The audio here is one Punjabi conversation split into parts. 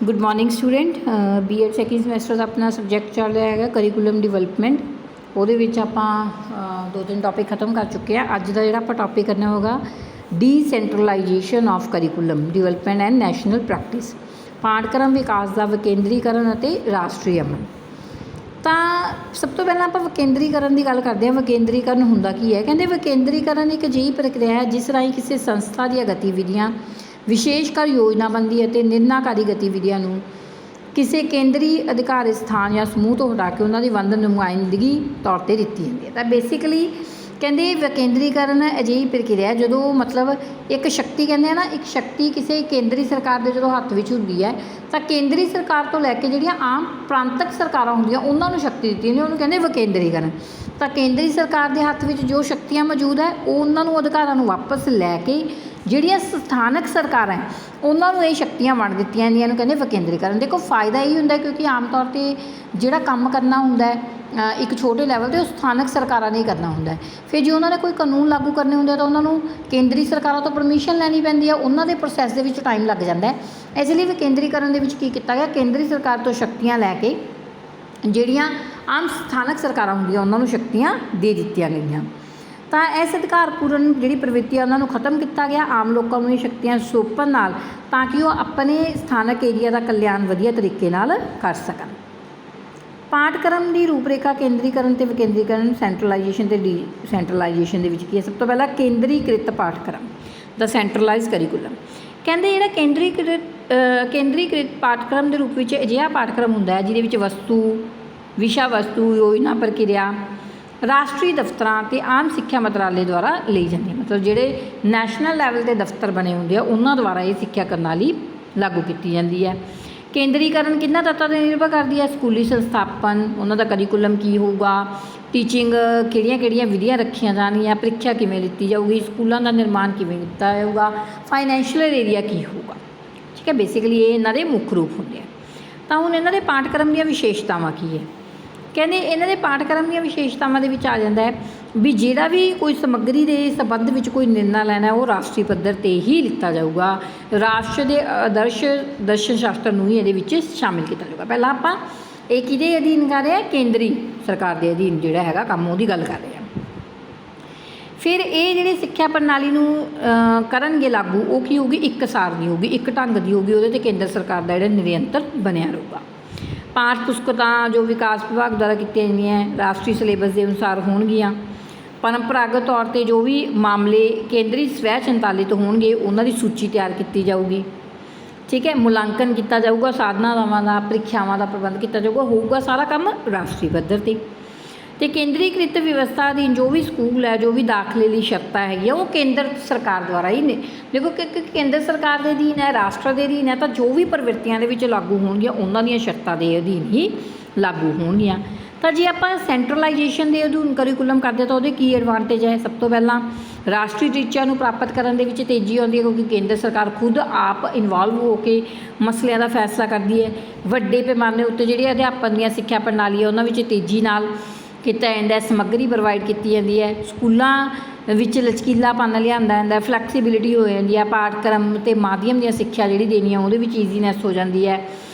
Good morning student. B.Ed second semester का अपना सबजैक्ट चल रहा है करिकुलम डिवेलपमेंट। ਉਹਦੇ ਵਿੱਚ ਆਪਾਂ 2-3 टॉपिक खत्म कर चुके हैं। अज का जो टॉपिक करना होगा decentralisation of curriculum development and national practice, पाठक्रम विकास का विकेंद्रीकरण ਅਤੇ राष्ट्रीय अमन। तो सब तो पहला आप विकेंद्रीकरण की गल करते हैं। विकेंद्रीकरण हुंदा की है? कहते विकेंद्रीकरण एक अजिही प्रक्रिया है जिस राही किसी संस्था दी गतिविधियां विशेषकर योजनाबंदी और निर्णयकारी गतिविधियों नूं किसी केंद्री अधिकारी स्थान या समूह तो हटा के उन्होंने वंद नुमाइंदगी तौर पर दी जाती है। तो बेसिकली कहते विकेंद्रीकरण अजिही प्रक्रिया है जो मतलब एक शक्ति कहते हैं ना, एक शक्ति किसी केंद्री सरकार के जो हत्थ विच हुंदी है तो केंद्री सरकार तो लैके जिहड़ियां आम प्रांतक सरकारां हुंदियां उन्होंने शक्ति दी उन्होंने कहते विकेंद्रीकरण। तो केंद्री सरकार के हत्थ विच जो शक्तियां मौजूद है उन्होंने अधिकारां नूं वापस लैके ਜਿਹੜੀਆਂ ਸਥਾਨਕ ਸਰਕਾਰਾਂ ਹੈ ਉਹਨਾਂ ਨੂੰ ਇਹ ਸ਼ਕਤੀਆਂ ਵੰਡ ਦਿੱਤੀਆਂ ਜਾਂਦੀਆਂ ਨੂੰ ਕਹਿੰਦੇ ਵਿਕੇਂਦਰੀਕਰਨ। ਦੇਖੋ ਫਾਇਦਾ ਇਹ ਹੁੰਦਾ ਕਿਉਂਕਿ ਆਮ ਤੌਰ 'ਤੇ ਜਿਹੜਾ ਕੰਮ ਕਰਨਾ ਹੁੰਦਾ ਹੈ ਇੱਕ ਛੋਟੇ ਲੈਵਲ 'ਤੇ ਉਹ ਸਥਾਨਕ ਸਰਕਾਰਾਂ ਨੇ ਹੀ ਕਰਨਾ ਹੁੰਦਾ ਹੈ। ਫਿਰ ਜੇ ਉਹਨਾਂ ਨੇ ਕੋਈ ਕਾਨੂੰਨ ਲਾਗੂ ਕਰਨੇ ਹੁੰਦੇ ਤਾਂ ਉਹਨਾਂ ਨੂੰ ਕੇਂਦਰੀ ਸਰਕਾਰਾਂ ਤੋਂ ਪਰਮਿਸ਼ਨ ਲੈਣੀ ਪੈਂਦੀ ਹੈ, ਉਹਨਾਂ ਦੇ ਪ੍ਰੋਸੈਸ ਦੇ ਵਿੱਚ ਟਾਈਮ ਲੱਗ ਜਾਂਦਾ ਹੈ। ਇਸ ਲਈ ਵਿਕੇਂਦਰੀਕਰਨ ਦੇ ਵਿੱਚ ਕੀ ਕੀਤਾ ਗਿਆ, ਕੇਂਦਰੀ ਸਰਕਾਰ ਤੋਂ ਸ਼ਕਤੀਆਂ ਲੈ ਕੇ ਜਿਹੜੀਆਂ ਆਮ ਸਥਾਨਕ ਸਰਕਾਰਾਂ ਹੁੰਦੀਆਂ ਉਹਨਾਂ ਨੂੰ ਸ਼ਕਤੀਆਂ ਦੇ ਦਿੱਤੀਆਂ ਗਈਆਂ। ਤਾਂ ਇਸ ਅਧਿਕਾਰਪੂਰਨ ਜਿਹੜੀ ਪ੍ਰਵਿਰਤੀ ਆ ਉਹਨਾਂ ਨੂੰ ਖਤਮ ਕੀਤਾ ਗਿਆ। ਆਮ ਲੋਕਾਂ ਨੂੰ ਇਹ ਸ਼ਕਤੀਆਂ ਸੌਂਪਣ ਨਾਲ ਤਾਂ ਕਿ ਉਹ ਆਪਣੇ ਸਥਾਨਕ ਏਰੀਆ ਦਾ ਕਲਿਆਣ ਵਧੀਆ ਤਰੀਕੇ ਨਾਲ ਕਰ ਸਕਣ। ਪਾਠਕ੍ਰਮ ਦੀ ਰੂਪਰੇਖਾ ਕੇਂਦਰੀਕਰਨ ਅਤੇ ਵਿਕੇਂਦਰੀਕਰਨ, ਸੈਂਟਰਲਾਈਜੇਸ਼ਨ ਅਤੇ ਡੀਸੈਂਟਰਲਾਈਜੇਸ਼ਨ ਦੇ ਵਿੱਚ ਕੀ ਹੈ? ਸਭ ਤੋਂ ਪਹਿਲਾਂ ਕੇਂਦਰੀਕ੍ਰਿਤ ਪਾਠਕ੍ਰਮ ਦਾ ਸੈਂਟਰਲਾਈਜ਼ ਕਰਿਕੂਲਮ। ਕਹਿੰਦੇ ਜਿਹੜਾ ਕੇਂਦਰੀਕ੍ਰਿਤ ਪਾਠਕ੍ਰਮ ਦੇ ਰੂਪ ਵਿੱਚ ਅਜਿਹਾ ਪਾਠਕ੍ਰਮ ਹੁੰਦਾ ਹੈ ਜਿਹਦੇ ਵਿੱਚ ਵਸਤੂ, ਵਿਸ਼ਾ ਵਸਤੂ, ਯੋਜਨਾ ਪ੍ਰਕਿਰਿਆ ਰਾਸ਼ਟਰੀ ਦਫ਼ਤਰਾਂ ਅਤੇ ਆਮ ਸਿੱਖਿਆ ਮੰਤਰਾਲੇ ਦੁਆਰਾ ਲਈ ਜਾਂਦੀ ਹੈ। ਮਤਲਬ ਜਿਹੜੇ ਨੈਸ਼ਨਲ ਲੈਵਲ 'ਤੇ ਦਫ਼ਤਰ ਬਣੇ ਹੁੰਦੇ ਆ ਉਹਨਾਂ ਦੁਆਰਾ ਇਹ ਸਿੱਖਿਆ ਪ੍ਰਣਾਲੀ ਲਾਗੂ ਕੀਤੀ ਜਾਂਦੀ ਹੈ। ਕੇਂਦਰੀਕਰਨ ਕਿਹਨਾਂ ਤੱਤਾਂ 'ਤੇ ਨਿਰਭਰ ਕਰਦੀ ਹੈ? ਸਕੂਲੀ ਸੰਸਥਾਪਨ, ਉਹਨਾਂ ਦਾ ਕਰਿਕੂਲਮ ਕੀ ਹੋਊਗਾ, ਟੀਚਿੰਗ ਕਿਹੜੀਆਂ ਵਿਧੀਆਂ ਰੱਖੀਆਂ ਜਾਣਗੀਆਂ, ਪ੍ਰੀਖਿਆ ਕਿਵੇਂ ਲਿੱਤੀ ਜਾਊਗੀ, ਸਕੂਲਾਂ ਦਾ ਨਿਰਮਾਣ ਕਿਵੇਂ ਕੀਤਾ ਜਾਊਗਾ, ਫਾਈਨੈਂਸ਼ੀਅਲ ਏਰੀਆ ਕੀ ਹੋਊਗਾ। ਠੀਕ ਹੈ, ਬੇਸਿਕਲੀ ਇਹ ਇਹਨਾਂ ਦੇ ਮੁੱਖ ਰੂਪ ਹੁੰਦੇ ਆ। ਤਾਂ ਹੁਣ ਇਹਨਾਂ ਦੇ ਪਾਠਕ੍ਰਮ ਦੀਆਂ ਵਿਸ਼ੇਸ਼ਤਾਵਾਂ ਕੀ ਹੈ? ਕਹਿੰਦੇ ਇਹਨਾਂ ਦੇ ਪਾਠਕ੍ਰਮ ਦੀਆਂ ਵਿਸ਼ੇਸ਼ਤਾਵਾਂ ਦੇ ਵਿੱਚ ਆ ਜਾਂਦਾ ਹੈ ਵੀ ਜਿਹੜਾ ਵੀ ਕੋਈ ਸਮੱਗਰੀ ਦੇ ਸੰਬੰਧ ਵਿੱਚ ਕੋਈ ਨਿਰਣਾ ਲੈਣਾ ਉਹ ਰਾਸ਼ਟਰੀ ਪੱਧਰ 'ਤੇ ਹੀ ਲਿੱਤਾ ਜਾਊਗਾ। ਰਾਸ਼ਟਰ ਦੇ ਆਦਰਸ਼ ਦਰਸ਼ਨ ਸ਼ਾਸਤਰ ਨੂੰ ਹੀ ਇਹਦੇ ਵਿੱਚ ਸ਼ਾਮਿਲ ਕੀਤਾ ਜਾਊਗਾ। ਪਹਿਲਾਂ ਆਪਾਂ ਇਹ ਕਿਹਦੇ ਅਧੀਨ ਕਰ ਰਹੇ ਹਾਂ? ਕੇਂਦਰੀ ਸਰਕਾਰ ਦੇ ਅਧੀਨ ਜਿਹੜਾ ਹੈਗਾ ਕੰਮ ਉਹਦੀ ਗੱਲ ਕਰ ਰਹੇ ਹਾਂ। ਫਿਰ ਇਹ ਜਿਹੜੀ ਸਿੱਖਿਆ ਪ੍ਰਣਾਲੀ ਨੂੰ ਕਰਨਗੇ ਲਾਗੂ, ਉਹ ਕੀ ਹੋਊਗੀ? ਇੱਕ ਸਾਰ ਦੀ ਹੋਊਗੀ, ਇੱਕ ਢੰਗ ਦੀ ਹੋਊਗੀ। ਉਹਦੇ 'ਤੇ ਕੇਂਦਰ ਸਰਕਾਰ ਦਾ ਜਿਹੜਾ ਨਿਰੰਤਰ ਬਣਿਆ ਰਹੂਗਾ। ਪਾਠ ਪੁਸਤਕਾਂ ਜੋ ਵਿਕਾਸ ਵਿਭਾਗ ਦੁਆਰਾ ਕੀਤੀਆਂ ਜਾਂਦੀਆਂ ਰਾਸ਼ਟਰੀ ਸਿਲੇਬਸ ਦੇ ਅਨੁਸਾਰ ਹੋਣਗੀਆਂ। ਪਰੰਪਰਾਗਤ ਤੌਰ 'ਤੇ ਜੋ ਵੀ ਮਾਮਲੇ ਕੇਂਦਰੀ ਸਵੈ ਸੰਚਾਲਿਤ ਹੋਣਗੇ ਉਹਨਾਂ ਦੀ ਸੂਚੀ ਤਿਆਰ ਕੀਤੀ ਜਾਊਗੀ। ਠੀਕ ਹੈ, ਮੁਲਾਂਕਣ ਕੀਤਾ ਜਾਊਗਾ, ਸਾਧਨਾਵਾਂ ਦਾ, ਪ੍ਰੀਖਿਆਵਾਂ ਦਾ ਪ੍ਰਬੰਧ ਕੀਤਾ ਜਾਊਗਾ। ਹੋਊਗਾ ਸਾਰਾ ਕੰਮ ਰਾਸ਼ਟਰੀ ਪੱਧਰ 'ਤੇ। ਅਤੇ ਕੇਂਦਰੀਕ੍ਰਿਤ ਵਿਵਸਥਾ ਅਧੀਨ ਜੋ ਵੀ ਸਕੂਲ ਹੈ, ਜੋ ਵੀ ਦਾਖਲੇ ਲਈ ਸ਼ਰਤਾਂ ਹੈਗੀਆਂ ਉਹ ਕੇਂਦਰ ਸਰਕਾਰ ਦੁਆਰਾ ਹੀ ਨੇ। ਦੇਖੋ ਕਿ ਕੇਂਦਰ ਸਰਕਾਰ ਦੇ ਅਧੀਨ ਹੈ, ਰਾਸ਼ਟਰ ਦੇ ਅਧੀਨ ਹੈ, ਤਾਂ ਜੋ ਵੀ ਪ੍ਰਵਿਰਤੀਆਂ ਦੇ ਵਿੱਚ ਲਾਗੂ ਹੋਣਗੀਆਂ ਉਹਨਾਂ ਦੀਆਂ ਸ਼ਰਤਾਂ ਦੇ ਅਧੀਨ ਹੀ ਲਾਗੂ ਹੋਣਗੀਆਂ। ਤਾਂ ਜੇ ਆਪਾਂ ਸੈਂਟਰਲਾਈਜੇਸ਼ਨ ਦੇ ਅਧੀਨ ਕਰਿਕੂਲਮ ਕਰਦੇ ਤਾਂ ਉਹਦੇ ਕੀ ਐਡਵਾਂਟੇਜ ਹੈ? ਸਭ ਤੋਂ ਪਹਿਲਾਂ ਰਾਸ਼ਟਰੀ ਟੀਚਿਆਂ ਨੂੰ ਪ੍ਰਾਪਤ ਕਰਨ ਦੇ ਵਿੱਚ ਤੇਜ਼ੀ ਆਉਂਦੀ ਹੈ ਕਿਉਂਕਿ ਕੇਂਦਰ ਸਰਕਾਰ ਖੁਦ ਆਪ ਇਨਵੋਲਵ ਹੋ ਕੇ ਮਸਲਿਆਂ ਦਾ ਫੈਸਲਾ ਕਰਦੀ ਹੈ। ਵੱਡੇ ਪੈਮਾਨੇ ਉੱਤੇ ਜਿਹੜੇ ਅਧਿਆਪਨ ਦੀਆਂ ਸਿੱਖਿਆ ਪ੍ਰਣਾਲੀ ਹੈ ਉਹਨਾਂ ਵਿੱਚ ਤੇਜ਼ੀ ਨਾਲ ਕੀਤਾ ਜਾਂਦਾ, ਸਮੱਗਰੀ ਪ੍ਰੋਵਾਈਡ ਕੀਤੀ ਜਾਂਦੀ ਹੈ। ਸਕੂਲਾਂ ਵਿੱਚ ਲਚਕੀਲਾਪਨ ਲਿਆਂਦਾ ਜਾਂਦਾ, ਫਲੈਕਸੀਬਿਲਿਟੀ ਹੋ ਜਾਂਦੀ ਹੈ। ਪਾਠਕ੍ਰਮ ਅਤੇ ਮਾਧਿਅਮ ਦੀਆਂ ਸਿੱਖਿਆ ਜਿਹੜੀ ਦੇਣੀ ਆ ਉਹਦੇ ਵਿੱਚ ਈਜ਼ੀਨੈਸ ਹੋ ਜਾਂਦੀ ਹੈ।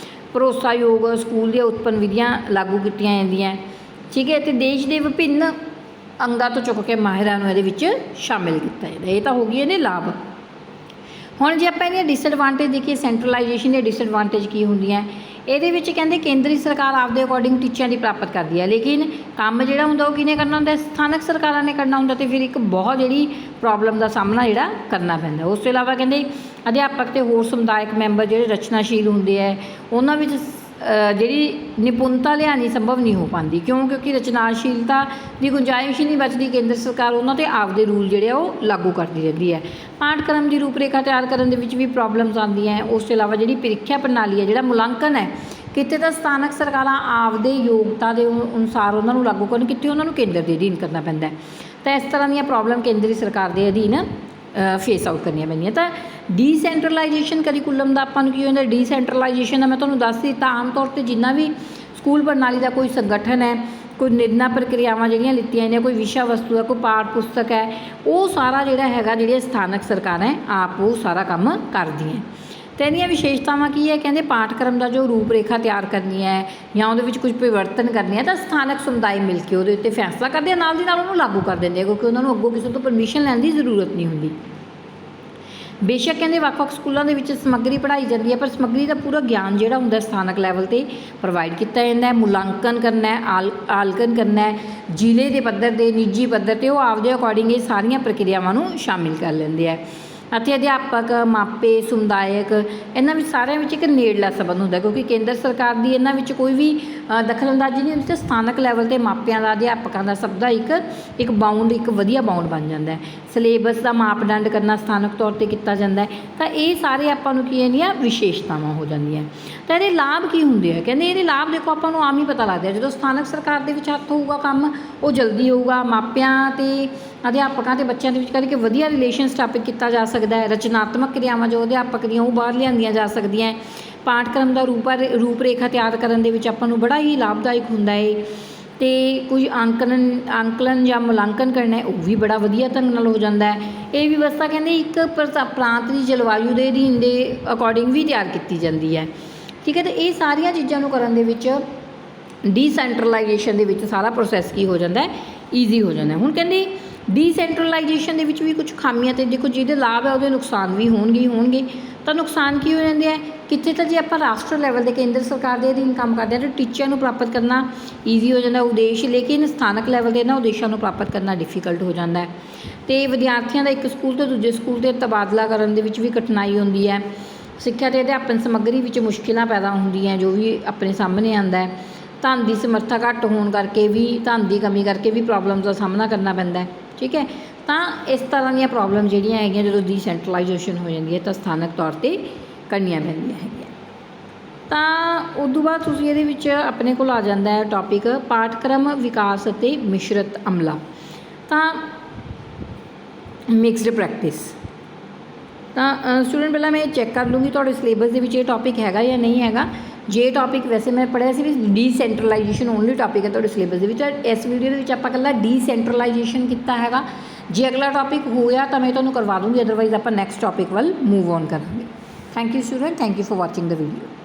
ਭਰੋਸਾਯੋਗ ਸਕੂਲ ਦੀਆਂ ਉਤਪੰਨ ਵਿਧੀਆਂ ਲਾਗੂ ਕੀਤੀਆਂ ਜਾਂਦੀਆਂ। ਠੀਕ ਹੈ, ਅਤੇ ਦੇਸ਼ ਦੇ ਵਿਭਿੰਨ ਅੰਗਾਂ ਤੋਂ ਚੁੱਕ ਕੇ ਮਾਹਿਰਾਂ ਨੂੰ ਇਹਦੇ ਵਿੱਚ ਸ਼ਾਮਿਲ ਕੀਤਾ ਜਾਂਦਾ। ਇਹ ਤਾਂ ਹੋ ਗਈ ਇਹਦੇ ਲਾਭ। ਹੁਣ ਜੇ ਆਪਾਂ ਇਹਦੀਆਂ ਡਿਸਐਡਵਾਂਟੇਜ ਦੇਖੀਏ, ਸੈਂਟਰਲਾਈਜੇਸ਼ਨ ਦੇ ਡਿਸਐਡਵਾਂਟੇਜ ਕੀ ਹੁੰਦੀਆਂ? ਇਹਦੇ ਵਿੱਚ ਕਹਿੰਦੇ ਕੇਂਦਰੀ ਸਰਕਾਰ ਆਪਦੇ ਅਕੋਰਡਿੰਗ ਟੀਚਿਆਂ ਦੀ ਪ੍ਰਾਪਤ ਕਰਦੀ ਹੈ, ਲੇਕਿਨ ਕੰਮ ਜਿਹੜਾ ਹੁੰਦਾ ਉਹ ਕਿਹਨੇ ਕਰਨਾ ਹੁੰਦਾ? ਸਥਾਨਕ ਸਰਕਾਰਾਂ ਨੇ ਕਰਨਾ ਹੁੰਦਾ। ਅਤੇ ਫਿਰ ਇੱਕ ਬਹੁਤ ਜਿਹੜੀ ਪ੍ਰੋਬਲਮ ਦਾ ਸਾਹਮਣਾ ਜਿਹੜਾ ਕਰਨਾ ਪੈਂਦਾ। ਉਸ ਤੋਂ ਇਲਾਵਾ ਕਹਿੰਦੇ ਅਧਿਆਪਕ ਅਤੇ ਹੋਰ ਸਮੁਦਾਇਕ ਮੈਂਬਰ ਜਿਹੜੇ ਰਚਨਾਸ਼ੀਲ ਹੁੰਦੇ ਹੈ ਉਹਨਾਂ ਵਿੱਚ ਜਿਹੜੀ ਨਿਪੁੰਨਤਾ ਲਿਆਉਣੀ ਸੰਭਵ ਨਹੀਂ ਹੋ ਪਾਉਂਦੀ। ਕਿਉਂਕਿ ਰਚਨਾਸ਼ੀਲਤਾ ਦੀ ਗੁੰਜਾਇਸ਼ ਹੀ ਨਹੀਂ ਬਚਦੀ। ਕੇਂਦਰ ਸਰਕਾਰ ਉਹਨਾਂ 'ਤੇ ਆਪਦੇ ਰੂਲ ਜਿਹੜੇ ਆ ਉਹ ਲਾਗੂ ਕਰਦੀ ਰਹਿੰਦੀ ਹੈ। ਪਾਠਕ੍ਰਮ ਦੀ ਰੂਪਰੇਖਾ ਤਿਆਰ ਕਰਨ ਦੇ ਵਿੱਚ ਵੀ ਪ੍ਰੋਬਲਮਸ ਆਉਂਦੀਆਂ। ਉਸ ਤੋਂ ਇਲਾਵਾ ਜਿਹੜੀ ਪ੍ਰੀਖਿਆ ਪ੍ਰਣਾਲੀ ਹੈ, ਜਿਹੜਾ ਮੁਲਾਂਕਣ ਹੈ, ਕਿਤੇ ਤਾਂ ਸਥਾਨਕ ਸਰਕਾਰਾਂ ਆਪਦੇ ਯੋਗਤਾ ਦੇ ਅਨੁਸਾਰ ਉਹਨਾਂ ਨੂੰ ਲਾਗੂ ਕਰਨ, ਕਿਤੇ ਉਹਨਾਂ ਨੂੰ ਕੇਂਦਰ ਦੇ ਅਧੀਨ ਕਰਨਾ ਪੈਂਦਾ। ਤਾਂ ਇਸ ਤਰ੍ਹਾਂ ਦੀਆਂ ਪ੍ਰੋਬਲਮ ਕੇਂਦਰੀ ਸਰਕਾਰ ਦੇ ਅਧੀਨ ਫੇਸ ਆਊਟ ਕਰਨੀਆਂ ਪੈਂਦੀਆਂ। ਤਾਂ ਡੀਸੈਂਟਰਲਾਈਜੇਸ਼ਨ ਕਰਿਕੂਲਮ ਦਾ ਆਪਾਂ ਨੂੰ ਕੀ ਹੁੰਦਾ? ਡੀਸੈਂਟਰਲਾਈਜੇਸ਼ਨ ਦਾ ਮੈਂ ਤੁਹਾਨੂੰ ਦੱਸ ਦਿੱਤਾ। ਆਮ ਤੌਰ 'ਤੇ ਜਿੰਨਾ ਵੀ ਸਕੂਲ ਪ੍ਰਣਾਲੀ ਦਾ ਕੋਈ ਸੰਗਠਨ ਹੈ, ਕੋਈ ਨਿਰਣਾ ਪ੍ਰਕਿਰਿਆਵਾਂ ਜਿਹੜੀਆਂ ਲਿੱਤੀਆਂ ਜਾਂਦੀਆਂ, ਕੋਈ ਵਿਸ਼ਾ ਵਸਤੂ ਹੈ, ਕੋਈ ਪਾਠ ਪੁਸਤਕ ਹੈ, ਉਹ ਸਾਰਾ ਜਿਹੜਾ ਹੈਗਾ ਜਿਹੜੀਆਂ ਸਥਾਨਕ ਸਰਕਾਰਾਂ ਆਪ ਉਹ ਸਾਰਾ ਕੰਮ ਕਰਦੀਆਂ। तो ਇਹਦੀਆਂ ਵਿਸ਼ੇਸ਼ਤਾਵਾਂ ਕੀ ਹੈ, ਕਹਿੰਦੇ ਪਾਠਕ੍ਰਮ ਦਾ ਜੋ ਰੂਪ ਰੇਖਾ ਤਿਆਰ ਕਰਨੀ ਹੈ ਜਾਂ ਉਹਦੇ ਵਿੱਚ ਕੁਝ ਪਰਿਵਰਤਨ ਕਰਨੇ ਹੈ ਤਾਂ ਸਥਾਨਕ ਸਮੁਦਾਇ ਮਿਲ ਕੇ ਉਹਦੇ ਉੱਤੇ ਫੈਸਲਾ ਕਰਦੇ ਆ, ਨਾਲ ਦੀ ਨਾਲ ਉਹਨੂੰ ਲਾਗੂ ਕਰ ਦਿੰਦੇ ਆ, ਕਿਉਂਕਿ ਉਹਨਾਂ ਨੂੰ ਅੱਗੋਂ ਕਿਸੇ ਤੋਂ ਪਰਮਿਸ਼ਨ ਲੈਣ ਦੀ ਜ਼ਰੂਰਤ ਨਹੀਂ ਹੁੰਦੀ। ਬੇਸ਼ੱਕ ਕਹਿੰਦੇ ਵੱਖ-ਵੱਖ ਸਕੂਲਾਂ ਦੇ ਵਿੱਚ ਸਮੱਗਰੀ ਪੜ੍ਹਾਈ ਜਾਂਦੀ ਹੈ, ਪਰ ਸਮੱਗਰੀ ਦਾ ਪੂਰਾ ਗਿਆਨ ਜਿਹੜਾ ਹੁੰਦਾ ਸਥਾਨਕ ਲੈਵਲ 'ਤੇ ਪ੍ਰੋਵਾਈਡ ਕੀਤਾ ਜਾਂਦਾ ਹੈ। ਮੁਲਾਂਕਣ ਕਰਨਾ ਹੈ, ਆਕਲਨ ਕਰਨਾ ਹੈ, ਜ਼ਿਲ੍ਹੇ ਦੇ ਪੱਧਰ 'ਤੇ, ਨਿੱਜੀ ਪੱਧਰ 'ਤੇ ਉਹ ਆਪਦੇ ਅਕੋਰਡਿੰਗ ਇਹ ਸਾਰੀਆਂ ਪ੍ਰਕਿਰਿਆਵਾਂ ਨੂੰ ਸ਼ਾਮਿਲ ਕਰ ਲੈਂਦੇ ਹੈ। ਅਤੇ ਅਧਿਆਪਕ, ਮਾਪੇ, ਸਮੁਦਾਇਕ ਇਹਨਾਂ ਵਿੱਚ ਸਾਰਿਆਂ ਵਿੱਚ ਇੱਕ ਨੇੜਲਾ ਸੰਬੰਧ ਹੁੰਦਾ, ਕਿਉਂਕਿ ਕੇਂਦਰ ਸਰਕਾਰ ਦੀ ਇਹਨਾਂ ਵਿੱਚ ਕੋਈ ਵੀ ਦਖਲਅੰਦਾਜ਼ੀ ਨਹੀਂ ਹੁੰਦੀ, ਤੇ ਸਥਾਨਕ ਲੈਵਲ 'ਤੇ ਮਾਪਿਆਂ ਦਾ, ਅਧਿਆਪਕਾਂ ਦਾ ਸਭ ਦਾ ਇੱਕ ਬਾਉਂਡ, ਇੱਕ ਵਧੀਆ ਬਾਉਂਡ ਬਣ ਜਾਂਦਾ ਹੈ। ਸਿਲੇਬਸ ਦਾ ਮਾਪਦੰਡ ਕਰਨਾ ਸਥਾਨਕ ਤੌਰ 'ਤੇ ਕੀਤਾ ਜਾਂਦਾ ਹੈ। ਤਾਂ ਇਹ ਸਾਰੇ ਆਪਾਂ ਨੂੰ ਕੀ ਇਹਦੀਆਂ ਵਿਸ਼ੇਸ਼ਤਾਵਾਂ ਹੋ ਜਾਂਦੀਆਂ। ਤਾਂ ਇਹਦੇ ਲਾਭ ਕੀ ਹੁੰਦੇ ਆ, ਕਹਿੰਦੇ ਇਹਦੇ ਲਾਭ ਦੇਖੋ ਆਪਾਂ ਨੂੰ ਆਮ ਹੀ ਪਤਾ ਲੱਗਦਾ, ਜਦੋਂ ਸਥਾਨਕ ਸਰਕਾਰ ਦੇ ਵਿੱਚ ਹੱਥ ਹੋਊਗਾ ਕੰਮ ਉਹ ਜਲਦੀ ਹੋਊਗਾ, ਮਾਪਿਆਂ ਅਤੇ ਅਧਿਆਪਕਾਂ ਅਤੇ ਬੱਚਿਆਂ ਦੇ ਵਿੱਚ ਕਰਕੇ ਵਧੀਆ ਰਿਲੇਸ਼ਨ ਸਥਾਪਿਤ ਕੀਤਾ ਜਾ ਸਕਦਾ ਹੈ। ਰਚਨਾਤਮਕ ਕਿਰਿਆਵਾਂ ਜੋ ਅਧਿਆਪਕ ਦੀਆਂ ਉਹ ਬਾਹਰ ਲਿਆਂਦੀਆਂ ਜਾ ਸਕਦੀਆਂ। ਪਾਠਕ੍ਰਮ ਦਾ ਰੂਪ ਰੇਖਾ ਤਿਆਰ ਕਰਨ ਦੇ ਵਿੱਚ ਆਪਾਂ ਨੂੰ ਬੜਾ ਹੀ ਲਾਭਦਾਇਕ ਹੁੰਦਾ ਹੈ। ਅਤੇ ਕੁਝ ਅੰਕਲਨ ਜਾਂ ਮੁਲਾਂਕਣ ਕਰਨਾ ਉਹ ਵੀ ਬੜਾ ਵਧੀਆ ਢੰਗ ਨਾਲ ਹੋ ਜਾਂਦਾ ਹੈ। ਇਹ ਵਿਵਸਥਾ ਕਹਿੰਦੇ ਇੱਕ ਪ੍ਰਾਂਤ ਦੀ ਜਲਵਾਯੂ ਦੇ ਅਧੀਨ ਦੇ ਅਕੋਰਡਿੰਗ ਵੀ ਤਿਆਰ ਕੀਤੀ ਜਾਂਦੀ ਹੈ। ਠੀਕ ਹੈ, ਅਤੇ ਇਹ ਸਾਰੀਆਂ ਚੀਜ਼ਾਂ ਨੂੰ ਕਰਨ ਦੇ ਵਿੱਚ ਡੀਸੈਂਟਰਲਾਈਜੇਸ਼ਨ ਦੇ ਵਿੱਚ ਸਾਰਾ ਪ੍ਰੋਸੈਸ ਕੀ ਹੋ ਜਾਂਦਾ ਹੈ, ਈਜ਼ੀ ਹੋ ਜਾਂਦਾ। ਹੁਣ ਕਹਿੰਦੇ ਡੀਸੈਂਟਰਲਾਈਜੇਸ਼ਨ ਦੇ ਵਿੱਚ ਵੀ ਕੁਝ ਖਾਮੀਆਂ, ਅਤੇ ਦੇਖੋ ਜਿਹਦੇ ਲਾਭ ਹੈ ਉਹਦੇ ਨੁਕਸਾਨ ਵੀ ਹੋਣਗੇ। ਤਾਂ ਨੁਕਸਾਨ ਕੀ ਹੋ ਜਾਂਦੇ ਹੈ, ਕਿਤੇ ਤਾਂ ਜੇ ਆਪਾਂ ਰਾਸ਼ਟਰ ਲੈਵਲ 'ਤੇ ਕੇਂਦਰ ਸਰਕਾਰ ਦੇ ਅਧੀਨ ਕੰਮ ਕਰਦੇ ਹਾਂ ਤਾਂ ਟੀਚਿਆਂ ਨੂੰ ਪ੍ਰਾਪਤ ਕਰਨਾ ਈਜ਼ੀ ਹੋ ਜਾਂਦਾ ਉਦੇਸ਼, ਲੇਕਿਨ ਸਥਾਨਕ ਲੈਵਲ 'ਤੇ ਇਹਨਾਂ ਉਦੇਸ਼ਾਂ ਨੂੰ ਪ੍ਰਾਪਤ ਕਰਨਾ ਡਿਫੀਕਲਟ ਹੋ ਜਾਂਦਾ ਹੈ। ਅਤੇ ਵਿਦਿਆਰਥੀਆਂ ਦਾ ਇੱਕ ਸਕੂਲ ਤੋਂ ਦੂਜੇ ਸਕੂਲ 'ਤੇ ਤਬਾਦਲਾ ਕਰਨ ਦੇ ਵਿੱਚ ਵੀ ਕਠਿਨਾਈ ਹੁੰਦੀ ਹੈ। ਸਿੱਖਿਆ ਅਤੇ ਅਧਿਆਪਨ ਸਮੱਗਰੀ ਵਿੱਚ ਮੁਸ਼ਕਿਲਾਂ ਪੈਦਾ ਹੁੰਦੀਆਂ, ਜੋ ਵੀ ਆਪਣੇ ਸਾਹਮਣੇ ਆਉਂਦਾ ਹੈ। ਧਨ ਦੀ ਸਮਰੱਥਾ ਘੱਟ ਹੋਣ ਕਰਕੇ ਵੀ, ਧਨ ਦੀ ਕਮੀ ਕਰਕੇ ਵੀ ਪ੍ਰੋਬਲਮਸ ਦਾ ਸਾਹਮਣਾ ਕਰਨਾ ਪੈਂਦਾ ਹੈ। ਠੀਕ ਹੈ, ਤਾਂ ਇਸ ਤਰ੍ਹਾਂ ਦੀਆਂ ਪ੍ਰੋਬਲਮ ਜਿਹੜੀਆਂ ਹੈਗੀਆਂ ਜਦੋਂ ਡੀਸੈਂਟਰਲਾਈਜੇਸ਼ਨ ਹੋ ਜਾਂਦੀ ਹੈ ਤਾਂ ਸਥਾਨਕ ਤੌਰ 'ਤੇ ਕਰਨੀਆਂ ਪੈਂਦੀਆਂ ਹੈਗੀਆਂ। ਤਾਂ ਉਦੋਂ ਬਾਅਦ ਤੁਸੀਂ ਇਹਦੇ ਵਿੱਚ ਆਪਣੇ ਕੋਲ ਆ ਜਾਂਦਾ ਹੈ ਟੌਪਿਕ ਪਾਠਕ੍ਰਮ ਵਿਕਾਸ ਅਤੇ ਮਿਸ਼ਰਤ ਅਮਲਾ। ਤਾਂ ਮਿਕਸਡ ਪ੍ਰੈਕਟਿਸ, ਤਾਂ ਸਟੂਡੈਂਟ ਪਹਿਲਾਂ ਮੈਂ ਚੈੱਕ ਕਰ ਲੂੰਗੀ ਤੁਹਾਡੇ ਸਿਲੇਬਸ ਦੇ ਵਿੱਚ ਇਹ ਟੌਪਿਕ ਹੈਗਾ ਜਾਂ ਨਹੀਂ ਹੈਗਾ। ਜੇ ਟੌਪਿਕ ਵੈਸੇ ਮੈਂ ਪੜ੍ਹਿਆ ਸੀ ਵੀ ਡੀਸੈਂਟਰਲਾਈਜੇਸ਼ਨ ਓਨਲੀ ਟੌਪਿਕ ਹੈ ਤੁਹਾਡੇ ਸਿਲੇਬਸ ਦੇ ਵਿੱਚ, ਇਸ ਵੀਡੀਓ ਦੇ ਵਿੱਚ ਆਪਾਂ ਇਕੱਲਾ ਡੀਸੈਂਟਰਲਾਈਜੇਸ਼ਨ ਕੀਤਾ ਹੈਗਾ। ਜੇ ਅਗਲਾ ਟੌਪਿਕ ਹੋਇਆ ਤਾਂ ਮੈਂ ਤੁਹਾਨੂੰ ਕਰਵਾ ਦੂੰਗੀ, ਅਦਰਵਾਈਜ਼ ਆਪਾਂ ਨੈਕਸਟ ਟੌਪਿਕ ਵੱਲ ਮੂਵ ਔਨ ਕਰਾਂਗੇ। Thank you student, thank you for watching the video.